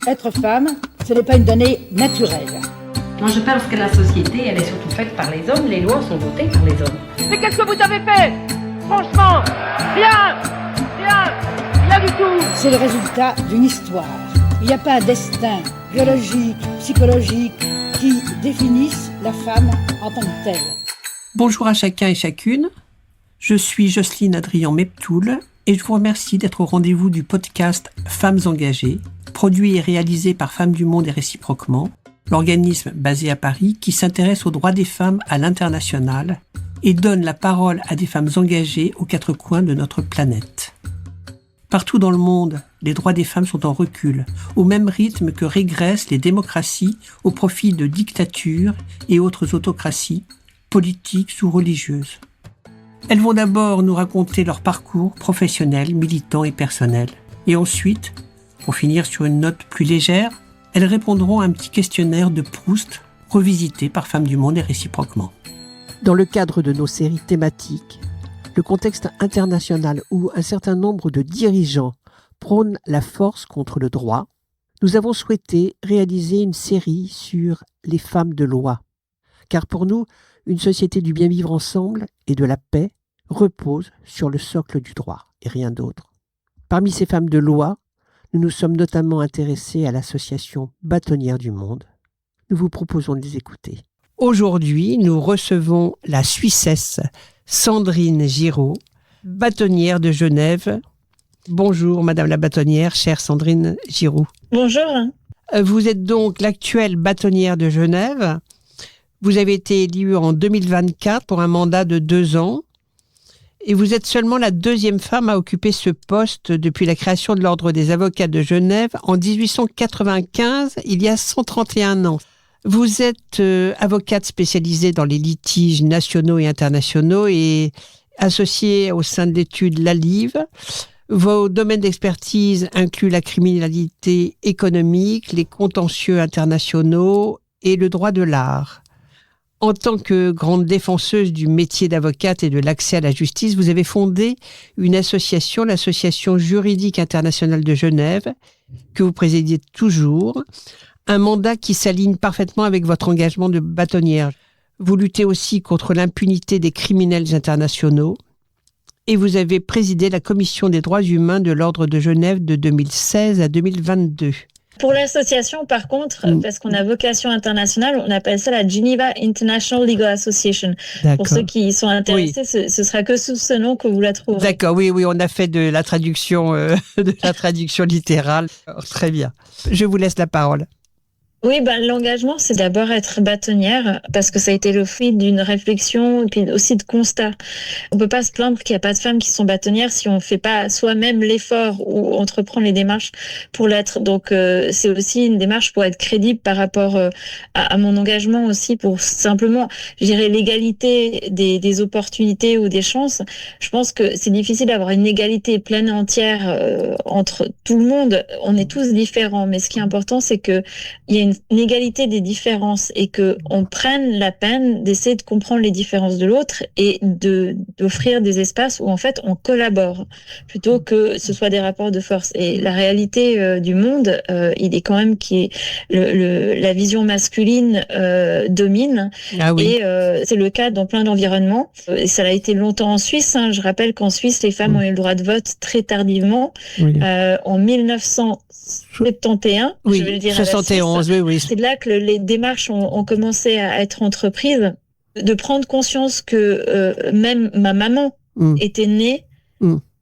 Être femme, ce n'est pas une donnée naturelle. Moi, je pense que la société, elle est surtout faite par les hommes. Les lois sont votées par les hommes. Mais qu'est-ce que vous avez fait? Franchement, rien du tout. C'est le résultat d'une histoire. Il n'y a pas un destin biologique, psychologique qui définisse la femme en tant que telle. Bonjour à chacun et chacune. Je suis Jocelyne Adrian-Meptoul et je vous remercie d'être au rendez-vous du podcast Femmes engagées, produit et réalisé par Femmes du Monde et réciproquement, l'organisme basé à Paris qui s'intéresse aux droits des femmes à l'international et donne la parole à des femmes engagées aux quatre coins de notre planète. Partout dans le monde, les droits des femmes sont en recul, au même rythme que régressent les démocraties au profit de dictatures et autres autocraties, politiques ou religieuses. Elles vont d'abord nous raconter leur parcours professionnel, militant et personnel. Et ensuite, pour finir sur une note plus légère, elles répondront à un petit questionnaire de Proust, revisité par Femmes du Monde et réciproquement. Dans le cadre de nos séries thématiques, le contexte international où un certain nombre de dirigeants prônent la force contre le droit, nous avons souhaité réaliser une série sur les femmes de loi. Car pour nous, une société du bien vivre ensemble et de la paix repose sur le socle du droit et rien d'autre. Parmi ces femmes de loi, nous nous sommes notamment intéressés à l'association Bâtonnières du Monde. Nous vous proposons de les écouter. Aujourd'hui, nous recevons la Suissesse Sandrine Giraud, bâtonnière de Genève. Bonjour Madame la bâtonnière, chère Sandrine Giraud. Bonjour. Vous êtes donc l'actuelle bâtonnière de Genève. Vous avez été élue en 2024 pour un mandat de 2 ans. Et vous êtes seulement la 2e femme à occuper ce poste depuis la création de l'Ordre des avocats de Genève en 1895, il y a 131 ans. Vous êtes avocate spécialisée dans les litiges nationaux et internationaux et associée au sein de l'étude LALIVE. Vos domaines d'expertise incluent la criminalité économique, les contentieux internationaux et le droit de l'art. En tant que grande défenseuse du métier d'avocate et de l'accès à la justice, vous avez fondé une association, l'Association juridique internationale de Genève, que vous présidiez toujours, un mandat qui s'aligne parfaitement avec votre engagement de bâtonnière. Vous luttez aussi contre l'impunité des criminels internationaux et vous avez présidé la Commission des droits humains de l'Ordre de Genève de 2016 à 2022. Pour l'association, par contre, parce qu'on a vocation internationale, on appelle ça la Geneva International Legal Association. D'accord. Pour ceux qui sont intéressés, oui. Ce sera que sous ce nom que vous la trouverez. D'accord, oui, on a fait de la traduction littérale. Très bien. Je vous laisse la parole. Oui, l'engagement, c'est d'abord être bâtonnière parce que ça a été le fruit d'une réflexion et puis aussi de constat. On peut pas se plaindre qu'il n'y a pas de femmes qui sont bâtonnières si on fait pas soi-même l'effort ou entreprend les démarches pour l'être. Donc, c'est aussi une démarche pour être crédible par rapport à mon engagement aussi pour simplement, je dirais, l'égalité des opportunités ou des chances. Je pense que c'est difficile d'avoir une égalité pleine et entière entre tout le monde. On est tous différents, mais ce qui est important, c'est que il y a une égalité des différences et que on prenne la peine d'essayer de comprendre les différences de l'autre et d'offrir des espaces où en fait on collabore plutôt que ce soit des rapports de force. Et la réalité du monde, il est quand même la vision masculine domine. Ah oui. Et c'est le cas dans plein d'environnements. Et ça a été longtemps en Suisse. Je rappelle qu'en Suisse, les femmes ont eu le droit de vote très tardivement, en 1971. Oui, je vais le dire 71, oui. C'est là que les démarches ont commencé à être entreprises, de prendre conscience que même ma maman était née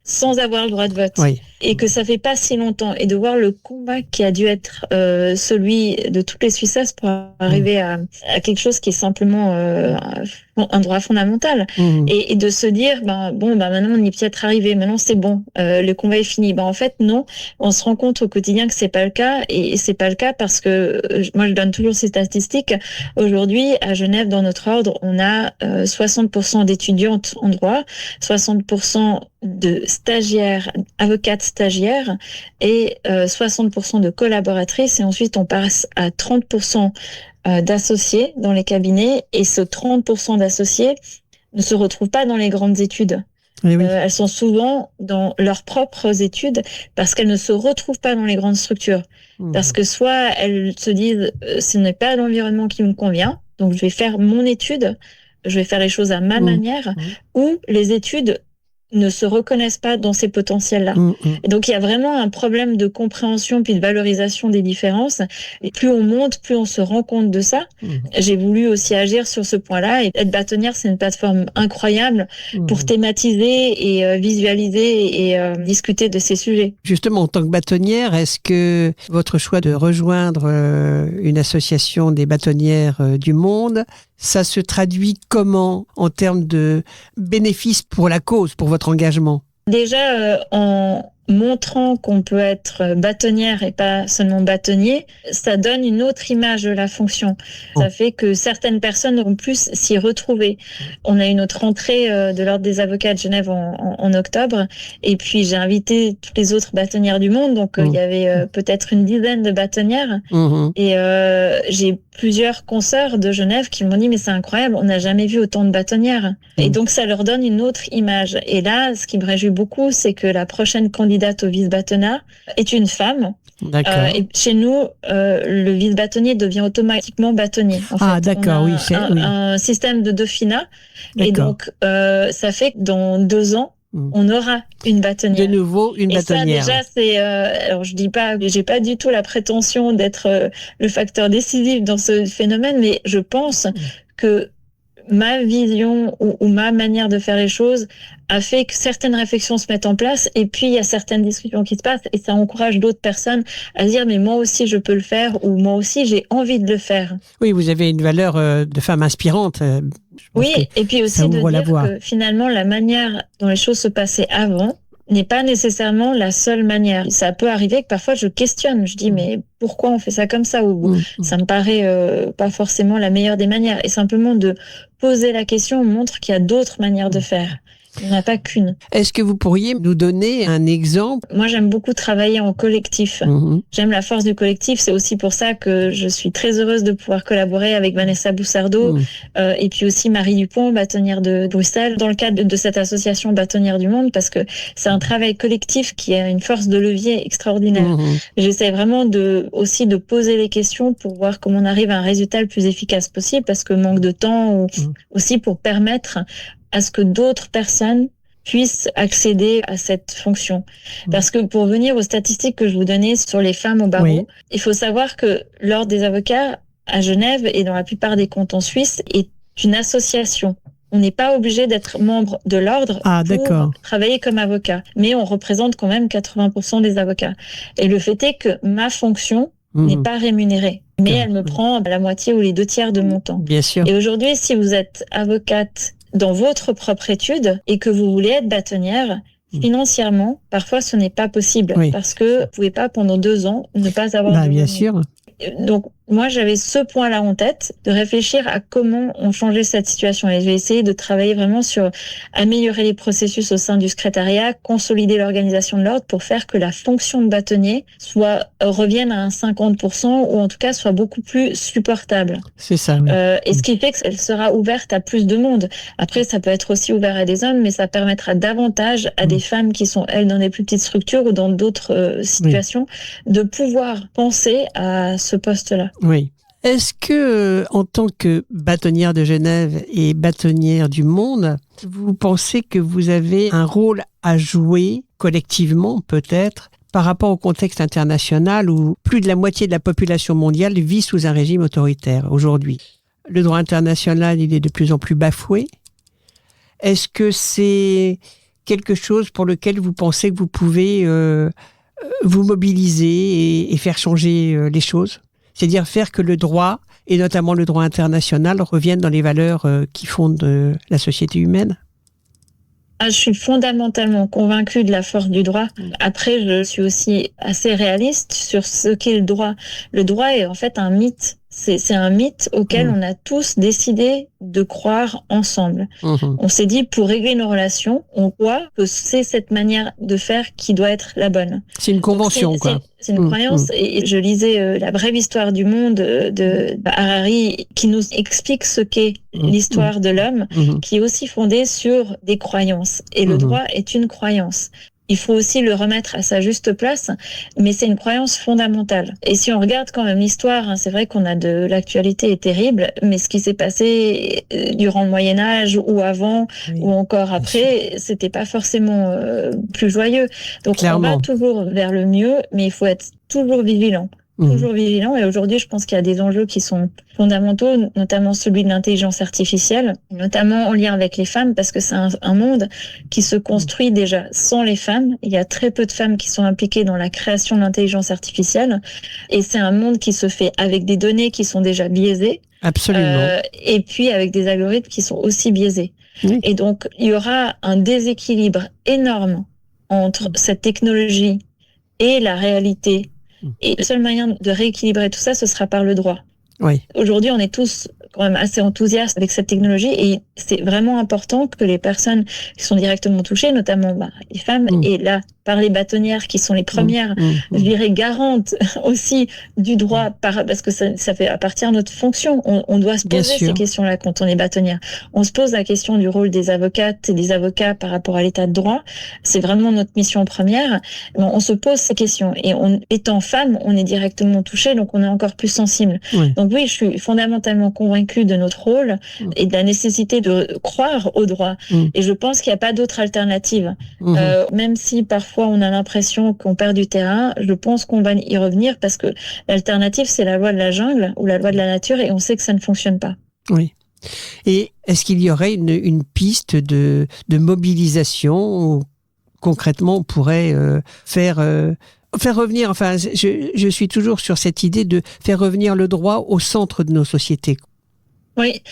sans avoir le droit de vote. Oui. Et que ça fait pas si longtemps. Et de voir le combat qui a dû être celui de toutes les Suissesses pour arriver à quelque chose qui est simplement un droit fondamental. Et de se dire, maintenant on y est peut-être arrivé, maintenant c'est bon, le combat est fini. En fait, non. On se rend compte au quotidien que c'est pas le cas. Et c'est pas le cas parce que, moi je donne toujours ces statistiques. Aujourd'hui, à Genève, dans notre ordre, on a 60% d'étudiantes en droit, 60% de stagiaires, avocates stagiaires et 60% de collaboratrices. Et ensuite, on passe à 30% d'associés dans les cabinets. Et ce 30% d'associés ne se retrouvent pas dans les grandes études. Oui, oui. Elles sont souvent dans leurs propres études parce qu'elles ne se retrouvent pas dans les grandes structures. Parce que soit elles se disent ce n'est pas l'environnement qui me convient, donc je vais faire mon étude, je vais faire les choses à ma manière, ou les études ne se reconnaissent pas dans ces potentiels-là. Et donc, il y a vraiment un problème de compréhension puis de valorisation des différences. Et plus on monte, plus on se rend compte de ça. J'ai voulu aussi agir sur ce point-là. Et Être bâtonnière, c'est une plateforme incroyable pour thématiser et visualiser et discuter de ces sujets. Justement, en tant que bâtonnière, est-ce que votre choix de rejoindre une association des bâtonnières du monde, ça se traduit comment en termes de bénéfices pour la cause, pour votre engagement ? Déjà, en montrant qu'on peut être bâtonnière et pas seulement bâtonnier, ça donne une autre image de la fonction. Ça fait que certaines personnes vont plus s'y retrouver. On a eu notre rentrée de l'Ordre des avocats de Genève en octobre, et puis j'ai invité toutes les autres bâtonnières du monde, donc il y avait peut-être une dizaine de bâtonnières, et j'ai plusieurs consoeurs de Genève qui m'ont dit mais c'est incroyable, on n'a jamais vu autant de bâtonnières. Et donc ça leur donne une autre image. Et là, ce qui me réjouit beaucoup, c'est que la prochaine candidate au vice-bâtonnat est une femme. D'accord. Et chez nous, le vice-bâtonnier devient automatiquement bâtonnier. En fait. D'accord, on a un système de dauphinat. D'accord. Et donc, ça fait que dans 2 ans, on aura une bâtonnière. De nouveau, une bâtonnière. Et ça, déjà, c'est... alors, je dis pas... J'ai pas du tout la prétention d'être le facteur décisif dans ce phénomène, mais je pense que ma vision ou ma manière de faire les choses a fait que certaines réflexions se mettent en place, et puis il y a certaines discussions qui se passent, et ça encourage d'autres personnes à dire mais moi aussi je peux le faire, ou moi aussi j'ai envie de le faire. Oui, vous avez une valeur de femme inspirante. Oui, et puis aussi de dire que finalement la manière dont les choses se passaient avant n'est pas nécessairement la seule manière. Ça peut arriver que parfois je questionne, je dis mais pourquoi on fait ça comme ça, ou ça me paraît pas forcément la meilleure des manières, et simplement de poser la question montre qu'il y a d'autres manières de faire. Il n'y en a pas qu'une. Est-ce que vous pourriez nous donner un exemple ? Moi, j'aime beaucoup travailler en collectif. J'aime la force du collectif. C'est aussi pour ça que je suis très heureuse de pouvoir collaborer avec Vanessa Boussardeau et puis aussi Marie Dupont, bâtonnière de Bruxelles, dans le cadre de cette association Bâtonnières du Monde, parce que c'est un travail collectif qui a une force de levier extraordinaire. J'essaie vraiment aussi de poser les questions pour voir comment on arrive à un résultat le plus efficace possible, parce que manque de temps, ou aussi pour permettre à ce que d'autres personnes puissent accéder à cette fonction. Parce que pour revenir aux statistiques que je vous donnais sur les femmes au barreau, il faut savoir que l'Ordre des avocats à Genève et dans la plupart des cantons suisses est une association. On n'est pas obligé d'être membre de l'ordre pour travailler comme avocat, mais on représente quand même 80% des avocats. Et le fait est que ma fonction n'est pas rémunérée, mais elle me prend la moitié ou les 2/3 de mon temps. Bien sûr. Et aujourd'hui, si vous êtes avocate dans votre propre étude et que vous voulez être bâtonnière, financièrement, parfois ce n'est pas possible, parce que vous pouvez pas pendant 2 ans ne pas avoir de bien revenu. sûr. Donc, moi, j'avais ce point-là en tête, de réfléchir à comment on changeait cette situation. Et j'ai essayé de travailler vraiment sur améliorer les processus au sein du secrétariat, consolider l'organisation de l'ordre pour faire que la fonction de bâtonnier revienne à un 50%, ou en tout cas soit beaucoup plus supportable. C'est ça, oui. Et ce qui fait qu'elle sera ouverte à plus de monde. Après, ça peut être aussi ouvert à des hommes, mais ça permettra davantage à des femmes qui sont, elles, dans des plus petites structures ou dans d'autres situations, de pouvoir penser à ce poste-là. Oui. Est-ce que, en tant que bâtonnière de Genève et bâtonnière du monde, vous pensez que vous avez un rôle à jouer collectivement, peut-être, par rapport au contexte international où plus de la moitié de la population mondiale vit sous un régime autoritaire aujourd'hui? Le droit international, il est de plus en plus bafoué. Est-ce que c'est quelque chose pour lequel vous pensez que vous pouvez vous mobiliser et faire changer les choses? C'est-à-dire faire que le droit, et notamment le droit international, reviennent dans les valeurs qui fondent la société humaine? Je suis fondamentalement convaincue de la force du droit. Après, je suis aussi assez réaliste sur ce qu'est le droit. Le droit est en fait un mythe. C'est un mythe auquel on a tous décidé de croire ensemble. On s'est dit, pour régler nos relations, on croit que c'est cette manière de faire qui doit être la bonne. C'est une convention, quoi. C'est une croyance. Et je lisais La brève histoire du monde de Harari, qui nous explique ce qu'est l'histoire de l'homme, qui est aussi fondée sur des croyances. Et le droit est une croyance. Il faut aussi le remettre à sa juste place, mais c'est une croyance fondamentale. Et si on regarde quand même l'histoire, c'est vrai qu'on a de l'actualité est terrible, mais ce qui s'est passé durant le Moyen-Âge ou avant ou encore après, c'était pas forcément plus joyeux. Donc Clairement. On va toujours vers le mieux, mais il faut être toujours vigilant. Toujours vigilant. Et aujourd'hui, je pense qu'il y a des enjeux qui sont fondamentaux, notamment celui de l'intelligence artificielle, notamment en lien avec les femmes, parce que c'est un monde qui se construit déjà sans les femmes. Il y a très peu de femmes qui sont impliquées dans la création de l'intelligence artificielle. Et c'est un monde qui se fait avec des données qui sont déjà biaisées. Absolument. Et puis avec des algorithmes qui sont aussi biaisés. Oui. Et donc, il y aura un déséquilibre énorme entre cette technologie et la réalité. Et le seul moyen de rééquilibrer tout ça, ce sera par le droit. Oui. Aujourd'hui, on est tous quand même assez enthousiastes avec cette technologie et c'est vraiment important que les personnes qui sont directement touchées, notamment les femmes, et là, par les bâtonnières qui sont les premières, je dirais, garantes aussi du droit, parce que ça fait appartient à notre fonction. On doit se poser ces questions-là quand on est bâtonnière. On se pose la question du rôle des avocates et des avocats par rapport à l'état de droit. C'est vraiment notre mission première. On se pose ces questions et étant femme, on est directement touché, donc on est encore plus sensible. Donc oui, je suis fondamentalement convaincue de notre rôle et de la nécessité de croire au droit. Et je pense qu'il n'y a pas d'autre alternative. Même si parfois on a l'impression qu'on perd du terrain, je pense qu'on va y revenir parce que l'alternative, c'est la loi de la jungle ou la loi de la nature et on sait que ça ne fonctionne pas. Oui. Et est-ce qu'il y aurait une piste de mobilisation où concrètement on pourrait faire revenir, enfin, je suis toujours sur cette idée de faire revenir le droit au centre de nos sociétés. Oui,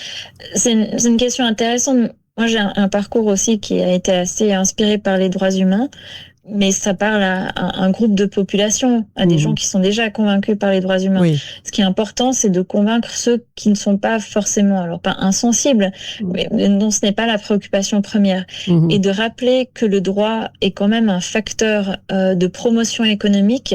c'est une question intéressante. Moi, j'ai un parcours aussi qui a été assez inspiré par les droits humains, mais ça parle à un groupe de population, à des gens qui sont déjà convaincus par les droits humains. Oui. Ce qui est important, c'est de convaincre ceux qui ne sont pas forcément, alors pas insensibles, mais dont ce n'est pas la préoccupation première. Et de rappeler que le droit est quand même un facteur de promotion économique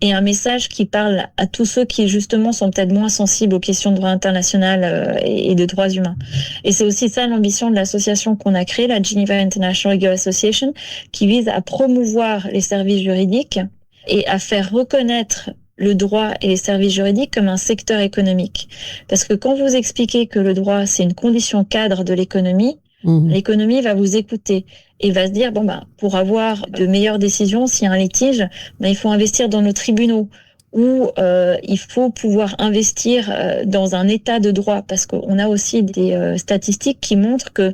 et un message qui parle à tous ceux qui, justement, sont peut-être moins sensibles aux questions de droit international et de droits humains. Et c'est aussi ça l'ambition de l'association qu'on a créée, la Geneva International Legal Association, qui vise à promouvoir les services juridiques et à faire reconnaître le droit et les services juridiques comme un secteur économique. Parce que quand vous expliquez que le droit, c'est une condition cadre de l'économie, l'économie va vous écouter et va se dire, pour avoir de meilleures décisions, s'il y a un litige, il faut investir dans nos tribunaux ou il faut pouvoir investir dans un état de droit, parce qu'on a aussi des statistiques qui montrent que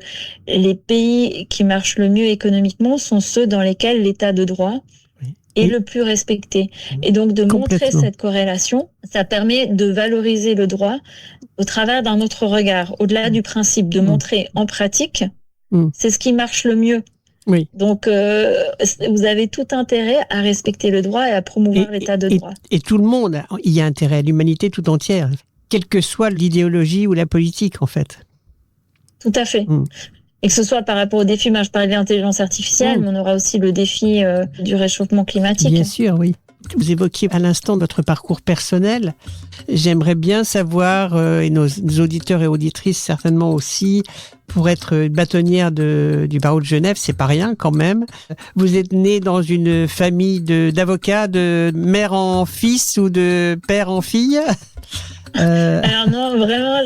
les pays qui marchent le mieux économiquement sont ceux dans lesquels l'état de droit est le plus respecté. Et donc de montrer cette corrélation, ça permet de valoriser le droit au travers d'un autre regard, au-delà du principe de montrer en pratique, c'est ce qui marche le mieux. Oui. Donc, vous avez tout intérêt à respecter le droit et à promouvoir l'état de droit. Et tout le monde y a intérêt, l'humanité tout entière, quelle que soit l'idéologie ou la politique, en fait. Tout à fait. Et que ce soit par rapport au défi, je parlais de l'intelligence artificielle, mais on aura aussi le défi du réchauffement climatique. Bien sûr, oui. Vous évoquiez à l'instant votre parcours personnel. J'aimerais bien savoir, et nos auditeurs et auditrices certainement aussi, pour être bâtonnière du barreau de Genève, c'est pas rien quand même. Vous êtes né dans une famille d'avocats, de mère en fils ou de père en fille? Alors non, vraiment,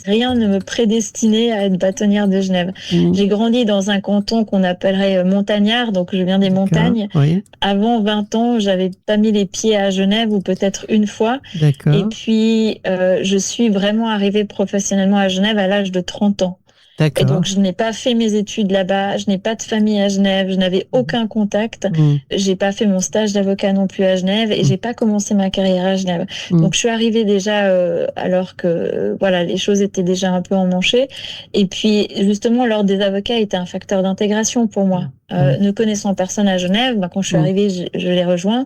rien ne me prédestinait à être bâtonnière de Genève. J'ai grandi dans un canton qu'on appellerait montagnard, donc je viens des montagnes. Oui. Avant 20 ans, j'avais pas mis les pieds à Genève, ou peut-être une fois. D'accord. Et puis, je suis vraiment arrivée professionnellement à Genève à l'âge de 30 ans. D'accord. Et donc, je n'ai pas fait mes études là-bas, je n'ai pas de famille à Genève, je n'avais aucun contact, j'ai pas fait mon stage d'avocat non plus à Genève et j'ai pas commencé ma carrière à Genève. Donc, je suis arrivée déjà alors que les choses étaient déjà un peu emmanchées. Et puis, justement, l'ordre des avocats était un facteur d'intégration pour moi. Ne connaissant personne à Genève, quand je suis arrivée, je les rejoins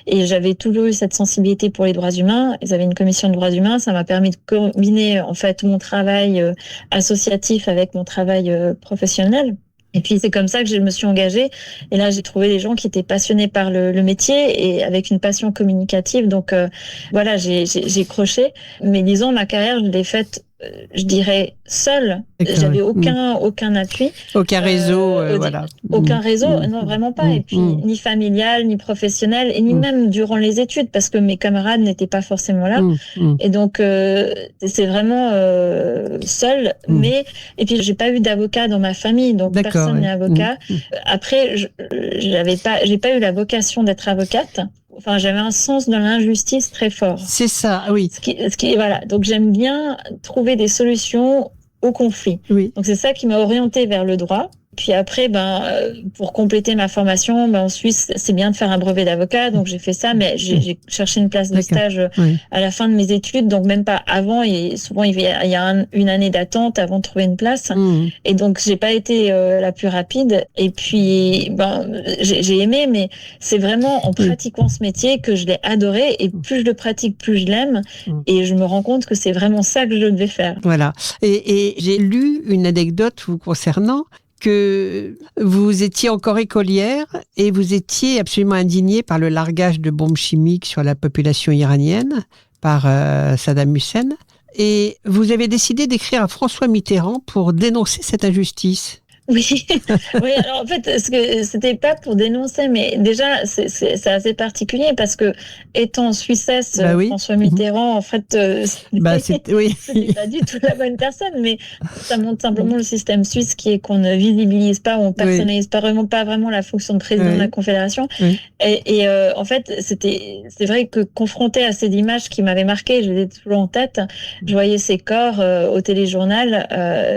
et j'avais toujours eu cette sensibilité pour les droits humains. Ils avaient une commission de droits humains, ça m'a permis de combiner en fait mon travail associatif avec mon travail professionnel. Et puis c'est comme ça que je me suis engagée. Et là, j'ai trouvé des gens qui étaient passionnés par le métier et avec une passion communicative. Donc voilà, j'ai croché. Mais disons, ma carrière, je l'ai faite, je dirais, seule. J'avais aucun appui. Aucun réseau, voilà. Aucun réseau, non, vraiment pas. Et puis, ni familial, ni professionnel, et ni même durant les études, parce que mes camarades n'étaient pas forcément là. Et donc, c'est vraiment seul. Mais, et puis, j'ai pas eu d'avocat dans ma famille, donc personne n'est avocat. Après, j'ai pas eu la vocation d'être avocate. Enfin, j'avais un sens de l'injustice très fort. C'est ça, oui. Voilà. Donc, j'aime bien trouver des solutions au conflit. Oui. Donc, c'est ça qui m'a orientée vers le droit. Puis après, pour compléter ma formation, en Suisse, c'est bien de faire un brevet d'avocat. Donc, j'ai fait ça, mais j'ai cherché une place de stage à la fin de mes études. Donc, même pas avant. Et souvent, il y a une année d'attente avant de trouver une place. Et donc, j'ai pas été la plus rapide. Et puis, j'ai aimé, mais c'est vraiment en pratiquant ce métier que je l'ai adoré. Et plus je le pratique, plus je l'aime. Et je me rends compte que c'est vraiment ça que je devais faire. Voilà. Et j'ai lu une anecdote vous concernant, que vous étiez encore écolière et vous étiez absolument indignée par le largage de bombes chimiques sur la population iranienne par Saddam Hussein. Et vous avez décidé d'écrire à François Mitterrand pour dénoncer cette injustice. Oui, alors en fait, c'était pas pour dénoncer, mais déjà, c'est assez particulier parce que, étant Suissesse, François Mitterrand, en fait, c'était pas du tout la bonne personne, mais ça montre simplement le système suisse qui est qu'on ne visibilise pas, on personnalise pas vraiment la fonction de président de la Confédération. Et en fait, c'est vrai que confronté à ces images qui m'avaient marqué, je les ai toujours en tête, je voyais ces corps au téléjournal,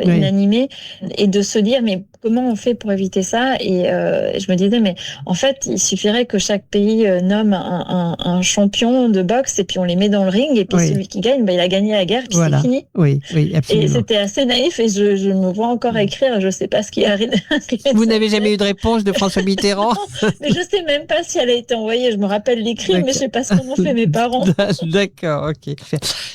inanimés, et de se dire, mais comment on fait pour éviter ça? Et je me disais, mais en fait, il suffirait que chaque pays nomme un champion de boxe et puis on les met dans le ring et puis celui qui gagne, il a gagné la guerre, puis c'est fini. Oui, absolument. Et c'était assez naïf et je me vois encore écrire, je sais pas ce qui arrive. Vous n'avez jamais eu de réponse de François Mitterrand? Non, mais je sais même pas si elle a été envoyée. Je me rappelle l'écrit, mais je sais pas ce qu'ont fait mes parents. D'accord, ok.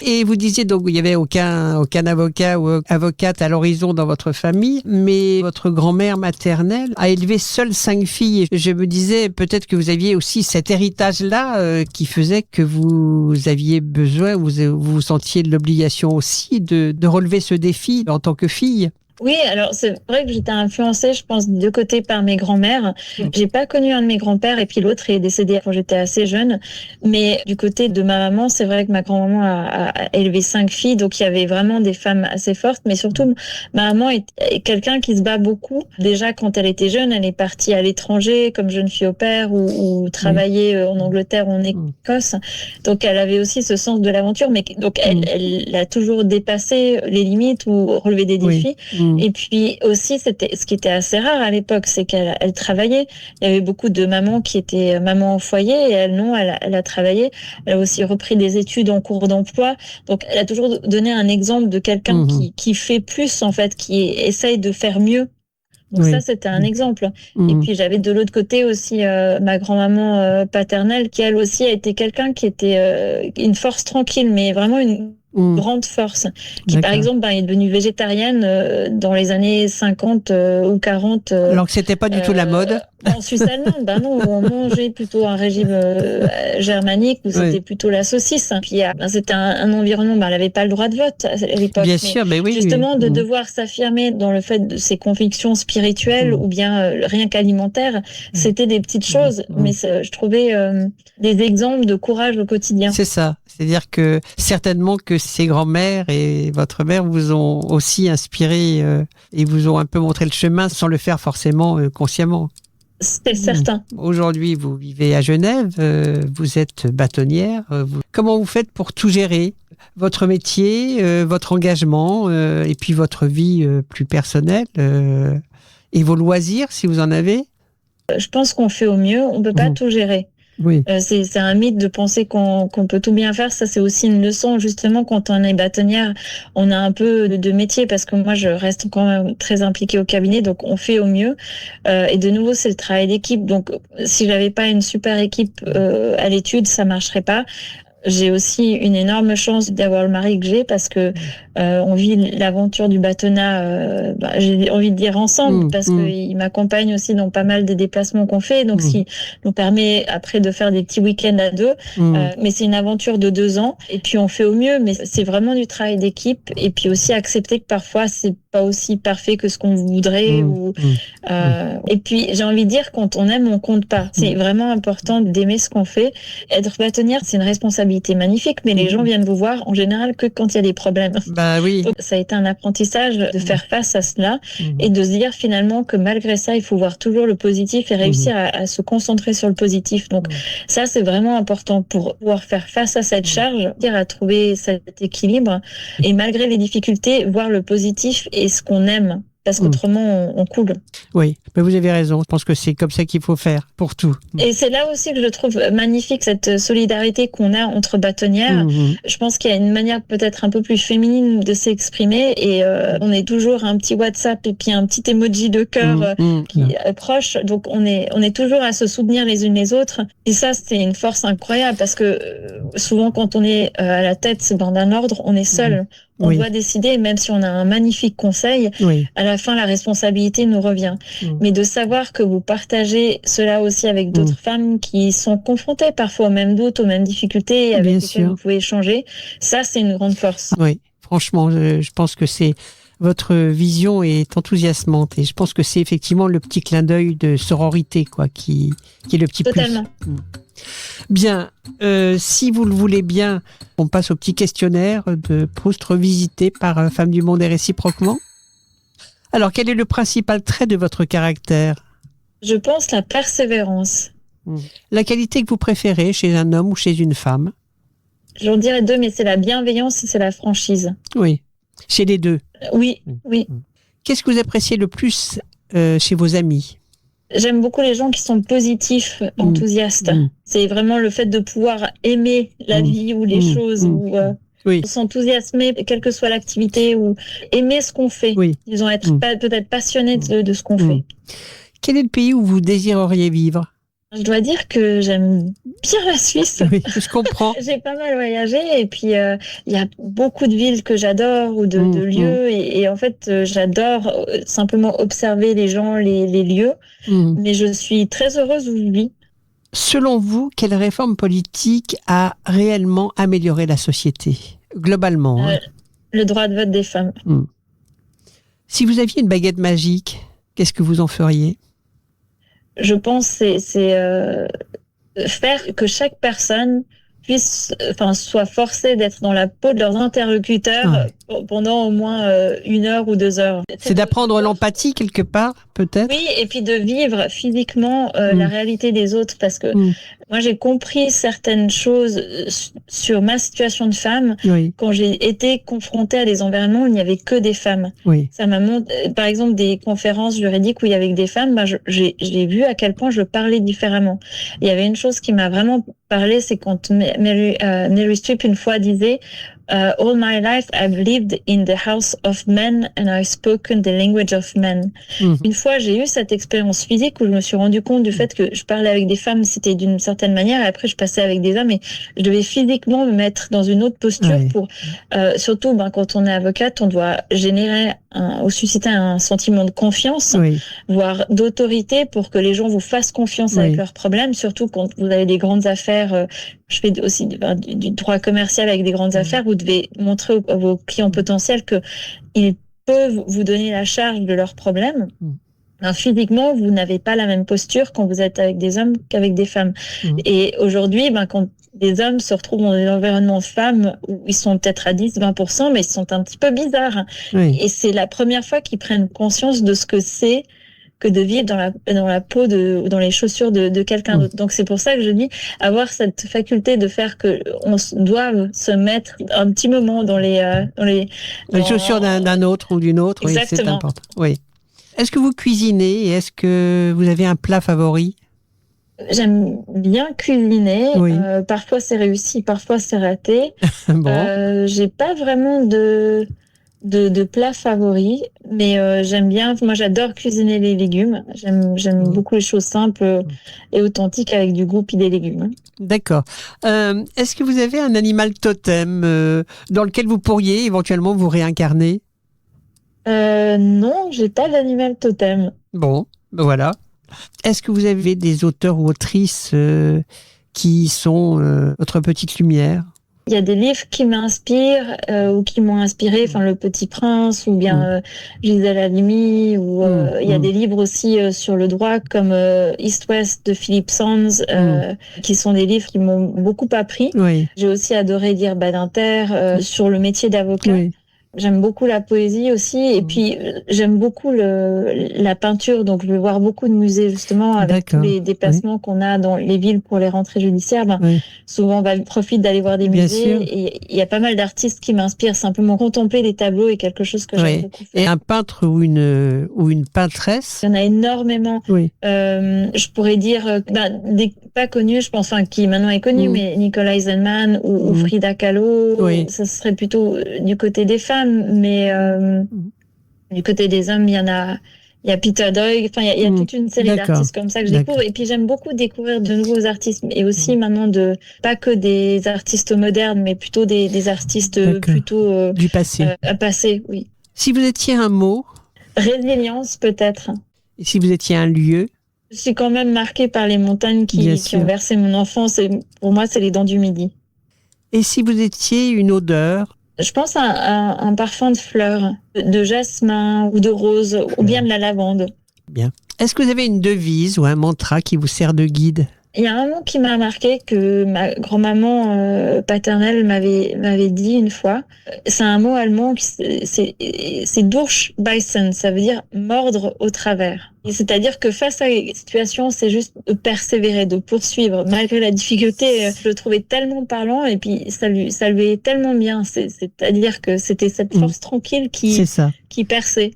Et vous disiez donc il y avait aucun avocat ou avocate à l'horizon dans votre famille, mais votre grand-mère maternelle a élevé seule 5 filles. Je me disais peut-être que vous aviez aussi cet héritage-là qui faisait que vous aviez besoin, vous sentiez l'obligation aussi de relever ce défi en tant que fille. Oui, alors c'est vrai que j'étais influencée, je pense, de deux côtés par mes grands-mères. J'ai pas connu un de mes grands-pères et puis l'autre est décédé quand j'étais assez jeune. Mais du côté de ma maman, c'est vrai que ma grand-maman a élevé 5 filles, donc il y avait vraiment des femmes assez fortes. Mais surtout, ma maman est quelqu'un qui se bat beaucoup. Déjà, quand elle était jeune, elle est partie à l'étranger comme jeune fille au père ou travailler en Angleterre ou en Écosse. Donc elle avait aussi ce sens de l'aventure, mais donc elle a toujours dépassé les limites ou relevé des défis. Et puis aussi, ce qui était assez rare à l'époque, c'est qu'elle travaillait. Il y avait beaucoup de mamans qui étaient mamans au foyer et elle, non, elle a travaillé. Elle a aussi repris des études en cours d'emploi. Donc, elle a toujours donné un exemple de quelqu'un qui fait plus, en fait, qui essaye de faire mieux. Donc ça, c'était un exemple. Et puis, j'avais de l'autre côté aussi ma grand-maman paternelle qui, elle aussi, a été quelqu'un qui était une force tranquille, mais vraiment une grande force, qui par exemple est devenue végétarienne dans les années 50 ou 40. Alors que c'était pas du tout la mode. En Suisse allemande, non, on mangeait plutôt un régime germanique où c'était plutôt la saucisse. Puis c'était un environnement, elle n'avait pas le droit de vote à l'époque. Bien sûr, mais oui. Justement, de devoir s'affirmer dans le fait de ses convictions spirituelles ou bien rien qu'alimentaires, c'était des petites choses, mais je trouvais des exemples de courage au quotidien. C'est ça. C'est-à-dire que certainement que ces grands-mères et votre mère vous ont aussi inspiré et vous ont un peu montré le chemin sans le faire forcément consciemment. C'est certain. Aujourd'hui, vous vivez à Genève, vous êtes bâtonnière. Comment vous faites pour tout gérer? Votre métier, votre engagement et puis votre vie plus personnelle et vos loisirs, si vous en avez? Je pense qu'on fait au mieux. On ne peut pas tout gérer. Oui. C'est un mythe de penser qu'on peut tout bien faire. Ça, c'est aussi une leçon, justement, quand on est bâtonnière, on a un peu de métier, parce que moi, je reste quand même très impliquée au cabinet, donc on fait au mieux. Et de nouveau, c'est le travail d'équipe. Donc, si j'avais pas une super équipe à l'étude, ça marcherait pas. J'ai aussi une énorme chance d'avoir le mari que j'ai, parce que on vit l'aventure du bâtonnat, j'ai envie de dire ensemble, parce que il m'accompagne aussi dans pas mal des déplacements qu'on fait, donc ce qui nous permet après de faire des petits week-ends à deux. Mais c'est une aventure de 2 ans, et puis on fait au mieux, mais c'est vraiment du travail d'équipe, et puis aussi accepter que parfois c'est pas aussi parfait que ce qu'on voudrait. Et puis j'ai envie de dire, quand on aime, on compte pas. C'est vraiment important d'aimer ce qu'on fait. Être bâtonnière, c'est une responsabilité magnifique, mais les gens viennent vous voir en général que quand il y a des problèmes. Bah oui. Donc, ça a été un apprentissage de faire face à cela et de se dire finalement que malgré ça, il faut voir toujours le positif et réussir à se concentrer sur le positif. Donc ça, c'est vraiment important pour pouvoir faire face à cette charge, à trouver cet équilibre et malgré les difficultés, voir le positif et ce qu'on aime. Parce qu'autrement, on coule. Oui, mais vous avez raison. Je pense que c'est comme ça qu'il faut faire pour tout. Et c'est là aussi que je trouve magnifique cette solidarité qu'on a entre bâtonnières. Je pense qu'il y a une manière peut-être un peu plus féminine de s'exprimer, et on est toujours un petit WhatsApp et puis un petit emoji de cœur qui est proche. Donc on est toujours à se soutenir les unes les autres. Et ça, c'est une force incroyable, parce que souvent quand on est à la tête d'un ordre, on est seul. On doit décider, même si on a un magnifique conseil, à la fin, la responsabilité nous revient. Mais de savoir que vous partagez cela aussi avec d'autres femmes qui sont confrontées parfois aux mêmes doutes, aux mêmes difficultés, avec lesquelles vous pouvez échanger, ça, c'est une grande force. Oui, franchement, je pense que votre vision est enthousiasmante, et je pense que c'est effectivement le petit clin d'œil de sororité, quoi, qui est le petit Totalement. plus. Bien, si vous le voulez bien, on passe au petit questionnaire de Proust revisité par Femmes du Monde et réciproquement. Alors, quel est le principal trait de votre caractère ? Je pense la persévérance. La qualité que vous préférez chez un homme ou chez une femme ? J'en dirais 2, mais c'est la bienveillance et c'est la franchise. Oui, chez les deux. Oui. Qu'est-ce que vous appréciez le plus chez vos amis ? J'aime beaucoup les gens qui sont positifs, enthousiastes. C'est vraiment le fait de pouvoir aimer la vie ou les choses, ou s'enthousiasmer, quelle que soit l'activité, ou aimer ce qu'on fait. Disons, être peut-être passionné de ce qu'on fait. Quel est le pays où vous désireriez vivre ? Je dois dire que j'aime bien la Suisse. Oui, je comprends. J'ai pas mal voyagé, et puis il y a beaucoup de villes que j'adore, ou de lieux, et en fait j'adore simplement observer les gens, les lieux, mais je suis très heureuse où je vis. Selon vous, quelle réforme politique a réellement amélioré la société, globalement Le droit de vote des femmes. Si vous aviez une baguette magique, qu'est-ce que vous en feriez ? Je pense que c'est faire que chaque personne soit forcée d'être dans la peau de leurs interlocuteurs pendant au moins 1 heure ou 2 heures. C'est d'apprendre l'empathie quelque part, peut-être ? Oui, et puis de vivre physiquement la réalité des autres, parce que moi j'ai compris certaines choses sur ma situation de femme quand j'ai été confrontée à des environnements où il n'y avait que des femmes. Ça m'a montré, par exemple, des conférences juridiques où il y avait que des femmes, j'ai vu à quel point je parlais différemment. Il y avait une chose qui m'a vraiment parlé, c'est quand Meryl Streep une fois disait All my life I've lived in the house of men and I've spoken the language of men. Une fois j'ai eu cette expérience physique où je me suis rendu compte du fait que je parlais avec des femmes, c'était d'une certaine manière, et après je passais avec des hommes, et je devais physiquement me mettre dans une autre posture pour surtout quand on est avocate, on doit générer ou susciter un sentiment de confiance, voire d'autorité, pour que les gens vous fassent confiance avec leurs problèmes, surtout quand vous avez des grandes affaires. Je fais aussi du droit commercial avec des grandes affaires. Vous devez montrer à vos clients potentiels qu'ils peuvent vous donner la charge de leurs problèmes. Physiquement, vous n'avez pas la même posture quand vous êtes avec des hommes qu'avec des femmes. Et aujourd'hui, quand des hommes se retrouvent dans des environnements de femmes où ils sont peut-être à 10-20%, mais ils sont un petit peu bizarres. Et c'est la première fois qu'ils prennent conscience de ce que c'est que de vivre dans la peau dans les chaussures de quelqu'un d'autre. Donc c'est pour ça que je dis, avoir cette faculté de faire que on doit se mettre un petit moment dans les chaussures d'un autre ou d'une autre. Exactement. C'est important. Est-ce que vous cuisinez, et est-ce que vous avez un plat favori ? J'aime bien cuisiner. Oui. Parfois c'est réussi, parfois c'est raté. Bon. J'ai pas vraiment de plat favori, mais j'aime bien. Moi, j'adore cuisiner les légumes. J'aime beaucoup les choses simples et authentiques avec du goût puis des légumes. D'accord. Est-ce que vous avez un animal totem dans lequel vous pourriez éventuellement vous réincarner? Non, j'ai pas d'animal totem. Bon, ben voilà. Est-ce que vous avez des auteurs ou autrices qui sont votre petite lumière? Il y a des livres qui m'inspirent ou qui m'ont inspiré, enfin Le Petit Prince ou bien Gisèle Halimi, ou il y a des livres aussi sur le droit comme East-West de Philip Sands, qui sont des livres qui m'ont beaucoup appris. Oui. J'ai aussi adoré lire Badinter sur le métier d'avocat. Oui. J'aime beaucoup la poésie aussi, et puis j'aime beaucoup la peinture, donc je vais voir beaucoup de musées justement avec tous les déplacements qu'on a dans les villes pour les rentrées judiciaires. Souvent on profite d'aller voir des musées, et il y a pas mal d'artistes qui m'inspirent. Simplement contempler les tableaux est quelque chose que j'aime beaucoup faire. Et un peintre ou une peintresse? Il y en a énormément. Je pourrais dire des pas connus, je pense, qui maintenant est connu, mais Nicolas Eisenman ou Frida Kahlo. Ça serait plutôt du côté des femmes. Mais du côté des hommes, il y a Peter Doig. Enfin, il y a toute une série d'artistes comme ça que je découvre. Et puis j'aime beaucoup découvrir de nouveaux artistes, et aussi maintenant pas que des artistes modernes, mais plutôt des artistes plutôt du passé. Passé, oui. Si vous étiez un mot? Résilience, peut-être. Et si vous étiez un lieu? Je suis quand même marquée par les montagnes qui ont versé mon enfance. Et pour moi, c'est les Dents du Midi. Et si vous étiez une odeur? Je pense à un parfum de fleurs, de jasmin ou de rose, ou bien de la lavande. Bien. Est-ce que vous avez une devise ou un mantra qui vous sert de guide? Il y a un mot qui m'a marqué, que ma grand-maman paternelle m'avait dit une fois. C'est un mot allemand, c'est Durchbeißen, ça veut dire mordre au travers. C'est-à-dire que face à une situation, c'est juste de persévérer, de poursuivre. Malgré la difficulté, je le trouvais tellement parlant, et puis ça lui est tellement bien. C'est-à-dire que c'était cette force tranquille qui perçait.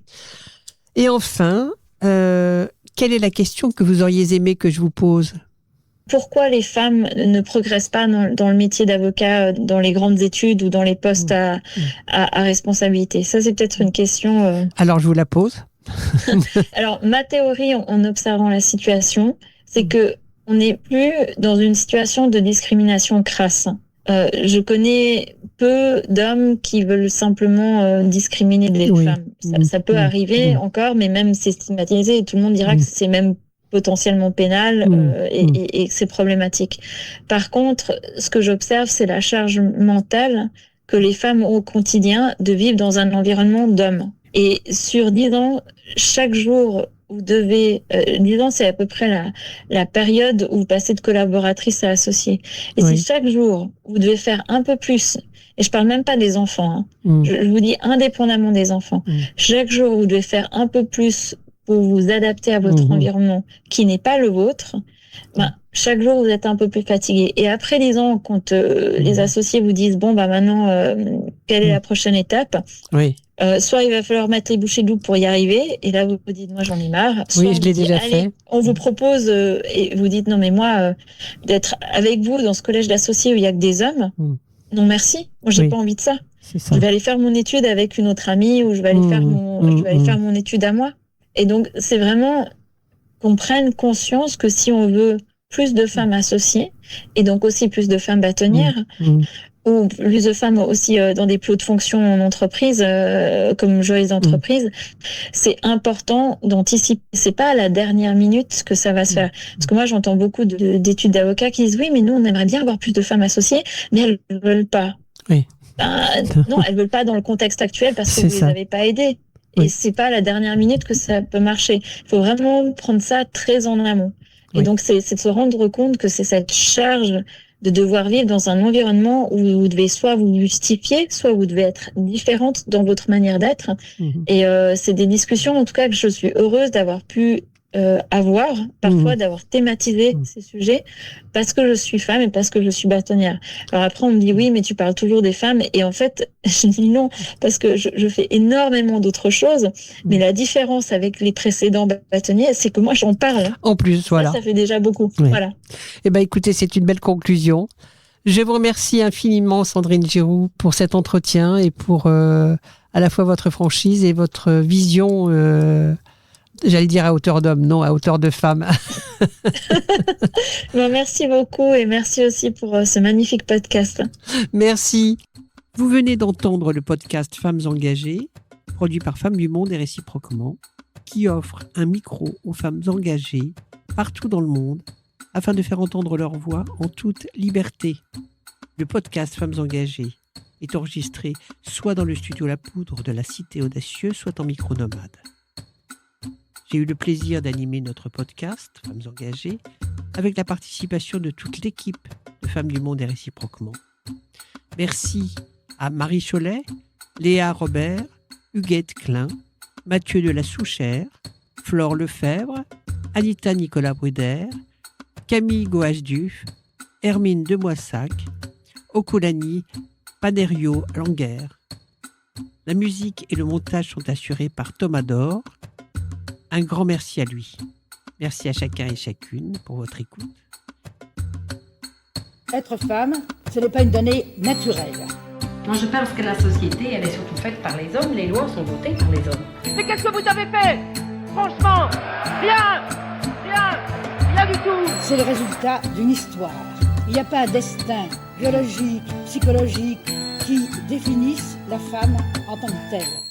Et enfin, quelle est la question que vous auriez aimé que je vous pose? Pourquoi les femmes ne progressent pas dans le métier d'avocat, dans les grandes études ou dans les postes à responsabilité? Ça, c'est peut-être une question. Alors, je vous la pose. Alors, ma théorie, en observant la situation, c'est que on n'est plus dans une situation de discrimination crasse. Je connais peu d'hommes qui veulent simplement discriminer des femmes. Ça peut arriver encore, mais même c'est stigmatisé, et tout le monde dira que c'est même potentiellement pénal et que c'est problématique. Par contre, ce que j'observe, c'est la charge mentale que les femmes ont au quotidien de vivre dans un environnement d'hommes. Et sur 10 ans, chaque jour, vous devez... 10 ans, c'est à peu près la période où vous passez de collaboratrice à associée. Et si chaque jour, vous devez faire un peu plus, et je parle même pas des enfants, je vous dis indépendamment des enfants, chaque jour, vous devez faire un peu plus pour vous adapter à votre environnement qui n'est pas le vôtre, chaque jour, vous êtes un peu plus fatigué. Et après 10 ans, quand les associés vous disent, maintenant, quelle est la prochaine étape? Soit il va falloir mettre les bouchées doubles pour y arriver, et là, vous vous dites, moi, j'en ai marre. Soit je l'ai déjà fait. On vous propose, et vous dites, non, mais moi, d'être avec vous dans ce collège d'associés où il y a que des hommes, non, merci. Moi, j'ai pas envie de ça. Je vais aller faire mon étude avec une autre amie, ou je vais aller faire mon étude à moi. Et donc, c'est vraiment qu'on prenne conscience que si on veut plus de femmes associées, et donc aussi plus de femmes bâtonnières, ou plus de femmes aussi dans des plots de fonction en entreprise, comme joyeuse d'entreprise, c'est important d'anticiper. C'est pas à la dernière minute que ça va se faire. Parce que moi, j'entends beaucoup d'études d'avocats qui disent, oui, mais nous, on aimerait bien avoir plus de femmes associées, mais elles ne veulent pas. Non, elles veulent pas dans le contexte actuel parce que vous les avez pas aidées. Et c'est pas à la dernière minute que ça peut marcher. Il faut vraiment prendre ça très en amont. Et donc, c'est de se rendre compte que c'est cette charge de devoir vivre dans un environnement où vous devez soit vous justifier, soit vous devez être différente dans votre manière d'être. Et c'est des discussions, en tout cas, que je suis heureuse d'avoir pu avoir, parfois, d'avoir thématisé ces sujets parce que je suis femme et parce que je suis bâtonnière. Alors après, on me dit oui, mais tu parles toujours des femmes. Et en fait, je dis non, parce que je fais énormément d'autres choses. Mais la différence avec les précédents bâtonniers, c'est que moi, j'en parle. En plus, voilà. Ça fait déjà beaucoup. Oui. Voilà. Eh ben, écoutez, c'est une belle conclusion. Je vous remercie infiniment, Sandrine Giroux, pour cet entretien et pour à la fois votre franchise et votre vision, j'allais dire à hauteur d'homme, non, à hauteur de femme. Bon, merci beaucoup et merci aussi pour ce magnifique podcast. Merci. Vous venez d'entendre le podcast Femmes engagées, produit par Femmes du Monde et réciproquement, qui offre un micro aux femmes engagées partout dans le monde afin de faire entendre leur voix en toute liberté. Le podcast Femmes engagées est enregistré soit dans le studio La Poudre de la Cité Audacieuse, soit en micro-nomade. J'ai eu le plaisir d'animer notre podcast Femmes engagées avec la participation de toute l'équipe de Femmes du Monde et réciproquement. Merci à Marie Cholet, Léa Robert, Huguette Klein, Mathieu de la Souchère, Flore Lefebvre, Anita Nicolas Bruder, Camille Goasduf, Hermine de Moissac, Okolani Panerio Langer. La musique et le montage sont assurés par Thomas Dor. Un grand merci à lui. Merci à chacun et chacune pour votre écoute. Être femme, ce n'est pas une donnée naturelle. Moi, je pense que la société, elle est surtout faite par les hommes. Les lois sont votées par les hommes. Mais qu'est-ce que vous avez fait? Franchement, rien, rien du tout. C'est le résultat d'une histoire. Il n'y a pas un destin biologique, psychologique qui définisse la femme en tant que telle.